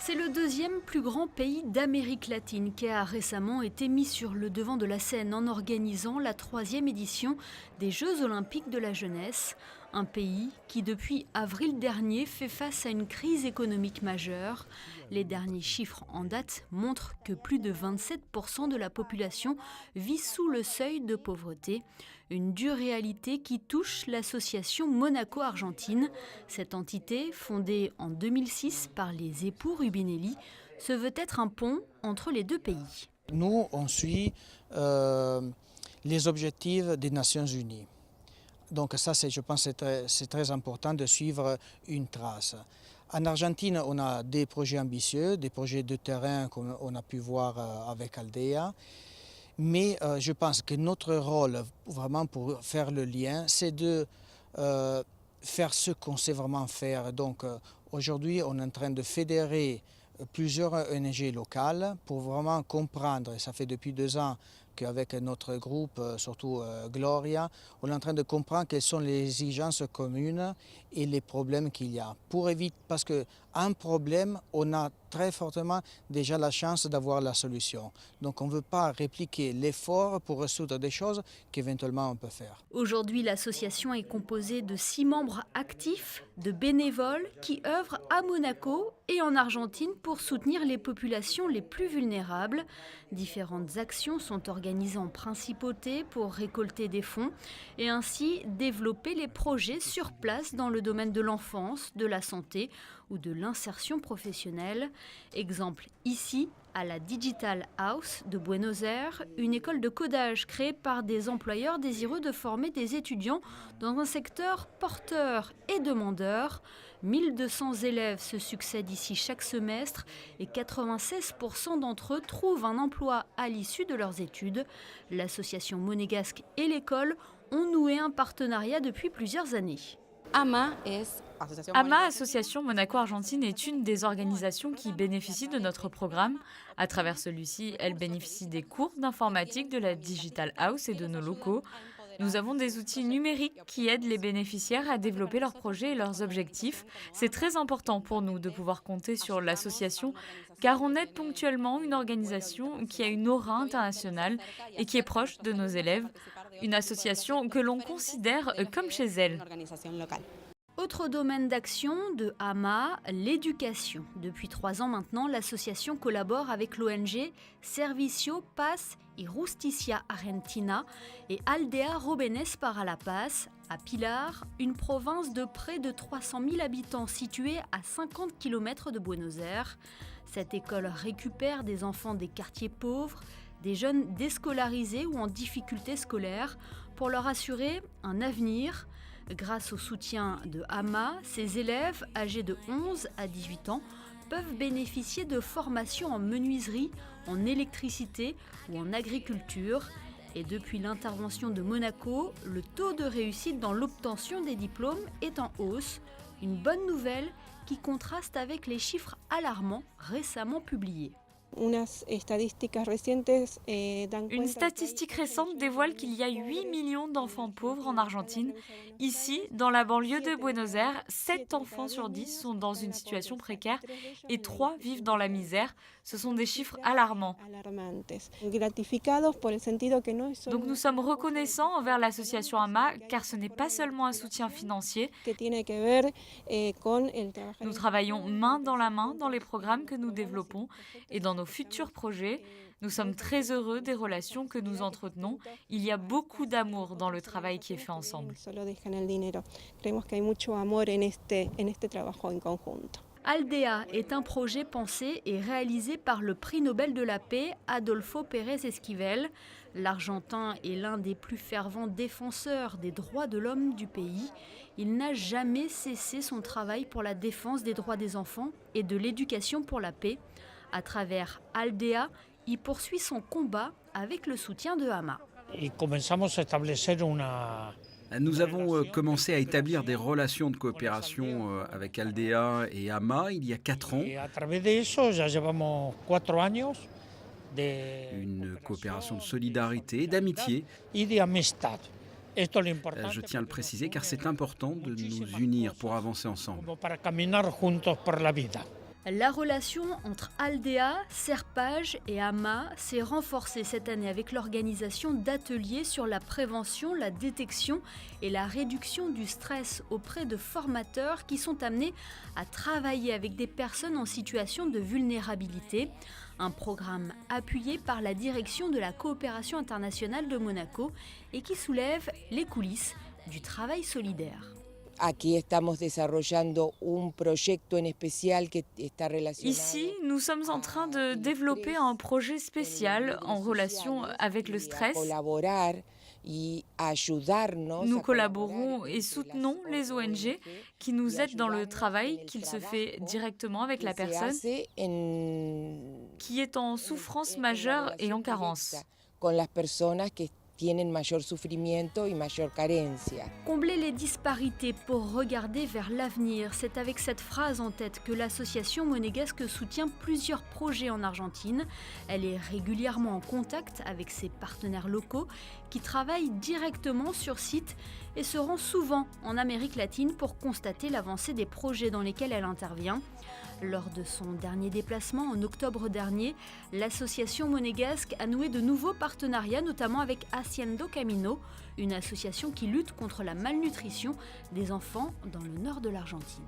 C'est le deuxième plus grand pays d'Amérique latine qui a récemment été mis sur le devant de la scène en organisant la 3e édition des Jeux olympiques de la jeunesse. Un pays qui, depuis avril dernier, fait face à une crise économique majeure. Les derniers chiffres en date montrent que plus de 27% de la population vit sous le seuil de pauvreté. Une dure réalité qui touche l'association Monaco-Argentine. Cette entité, fondée en 2006 par les époux Rubinelli, se veut être un pont entre les deux pays. Nous, on suit les objectifs des Nations Unies. Donc ça, je pense que c'est très important de suivre une trace. En Argentine, on a des projets ambitieux, des projets de terrain comme on a pu voir avec Aldea. Mais je pense que notre rôle, vraiment pour faire le lien, c'est de faire ce qu'on sait vraiment faire. Donc aujourd'hui, on est en train de fédérer plusieurs ONG locales pour vraiment comprendre, et ça fait depuis 2 ans qu'avec notre groupe, surtout Gloria, on est en train de comprendre quelles sont les exigences communes et les problèmes qu'il y a. Pour éviter, parce qu'un problème, on a très fortement déjà la chance d'avoir la solution. Donc on ne veut pas répliquer l'effort pour résoudre des choses qu'éventuellement on peut faire. Aujourd'hui, l'association est composée de 6 membres actifs, de bénévoles qui œuvrent à Monaco et en Argentine pour soutenir les populations les plus vulnérables. Différentes actions sont organisées en principauté pour récolter des fonds et ainsi développer les projets sur place dans le domaine de l'enfance, de la santé ou de l'insertion professionnelle. Exemple ici, à la Digital House de Buenos Aires, une école de codage créée par des employeurs désireux de former des étudiants dans un secteur porteur et demandeur. 1200 élèves se succèdent ici chaque semestre et 96% d'entre eux trouvent un emploi à l'issue de leurs études. L'association monégasque et l'école ont noué un partenariat depuis plusieurs années. AMA, Association Monaco-Argentine, est une des organisations qui bénéficient de notre programme. À travers celui-ci, elle bénéficie des cours d'informatique de la Digital House et de nos locaux. Nous avons des outils numériques qui aident les bénéficiaires à développer leurs projets et leurs objectifs. C'est très important pour nous de pouvoir compter sur l'association car on aide ponctuellement une organisation qui a une aura internationale et qui est proche de nos élèves. Une association que l'on considère comme chez elle. Autre domaine d'action de AMA, l'éducation. Depuis 3 ans maintenant, l'association collabore avec l'ONG Servicio Paz y Justicia Argentina et Aldea Jóvenes para la Paz à Pilar, une province de près de 300 000 habitants située à 50 km de Buenos Aires. Cette école récupère des enfants des quartiers pauvres, des jeunes déscolarisés ou en difficulté scolaire pour leur assurer un avenir. Grâce au soutien de AMA, ces élèves âgés de 11 à 18 ans peuvent bénéficier de formations en menuiserie, en électricité ou en agriculture. Et depuis l'intervention de Monaco, le taux de réussite dans l'obtention des diplômes est en hausse. Une bonne nouvelle qui contraste avec les chiffres alarmants récemment publiés. Une statistique récente dévoile qu'il y a 8 millions d'enfants pauvres en Argentine. Ici, dans la banlieue de Buenos Aires, 7 enfants sur 10 sont dans une situation précaire et 3 vivent dans la misère. Ce sont des chiffres alarmants. Donc nous sommes reconnaissants envers l'association AMA car ce n'est pas seulement un soutien financier. Nous travaillons main dans la main dans les programmes que nous développons et dans nos futurs projets. Nous sommes très heureux des relations que nous entretenons. Il y a beaucoup d'amour dans le travail qui est fait ensemble. Aldea est un projet pensé et réalisé par le prix Nobel de la paix Adolfo Pérez Esquivel. L'Argentin est l'un des plus fervents défenseurs des droits de l'homme du pays. Il n'a jamais cessé son travail pour la défense des droits des enfants et de l'éducation pour la paix. À travers Aldea, il poursuit son combat avec le soutien de AMA. Nous avons commencé à établir des relations de coopération avec Aldea et AMA il y a 4 ans. Une coopération de solidarité, d'amitié. Je tiens à le préciser car c'est important de nous unir pour avancer ensemble. La relation entre Aldea, Serpage et AMA s'est renforcée cette année avec l'organisation d'ateliers sur la prévention, la détection et la réduction du stress auprès de formateurs qui sont amenés à travailler avec des personnes en situation de vulnérabilité. Un programme appuyé par la direction de la coopération internationale de Monaco et qui soulève les coulisses du travail solidaire. Ici, nous sommes en train de développer un projet spécial en relation avec le stress. Nous collaborons et soutenons les ONG qui nous aident dans le travail qu'il se fait directement avec la personne qui est en souffrance majeure et en carence. Combler les disparités pour regarder vers l'avenir, c'est avec cette phrase en tête que l'association monégasque soutient plusieurs projets en Argentine. Elle est régulièrement en contact avec ses partenaires locaux qui travaillent directement sur site et se rend souvent en Amérique latine pour constater l'avancée des projets dans lesquels elle intervient. Lors de son dernier déplacement en octobre dernier, l'association monégasque a noué de nouveaux partenariats, notamment avec Haciendo Camino, une association qui lutte contre la malnutrition des enfants dans le nord de l'Argentine.